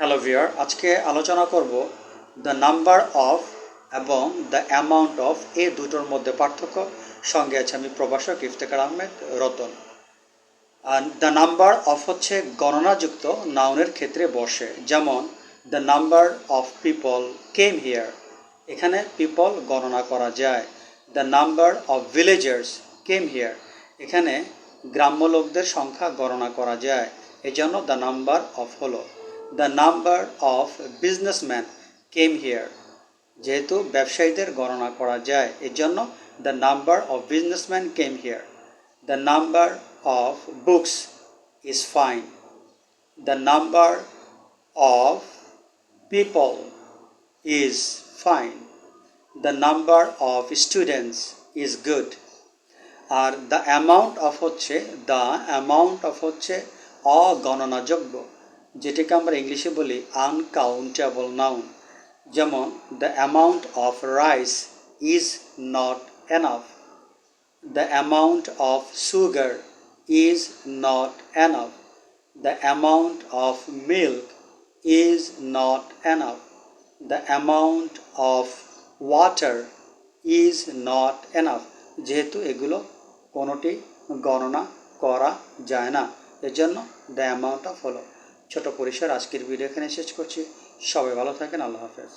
Hello viewer, আজকে আলোচনা করব দ্য নাম্বার অফ এবং দ্য অ্যামাউন্ট অফ এই দুটোর মধ্যে পার্থক্য। সঙ্গে আছে আমি প্রভাষক Iftekhar Ahmed Ratan. Are the number of হচ্ছে গণনাযুক্ত নাউনের ক্ষেত্রে বসে, যেমন the number of people came here, এখানে পিপল গণনা করা যায়। The number of villagers came here, এখানে গ্রাম্য লোকদের সংখ্যা গণনা করা যায়, এজন্য দ্য নাম্বার অফ হলো। The number of businessman came here, যেহেতু ব্যবসায়ীদের গণনা করা যায় এজন্য the number of businessman came here. The number of books is fine. The number of people is fine. The number of students is good. Are the amount of হচ্ছে অগণনাযোগ্য, যেটাকে আমরা ইংলিশে বলি আনকাউন্টেবল নাউন। যেমন the amount of rice is not enough. The amount of sugar is not enough. The amount of milk is not enough. The amount of water is not enough. যেহেতু এগুলো কোনোটি গণনা করা যায় না, এজন্য দ্য অ্যামাউন্ট অফ হলো। ছোট পরিসর আজকের ভিডিও এখানে শেষ করছি। সবাই ভালো থাকেন। আল্লাহ হাফেজ।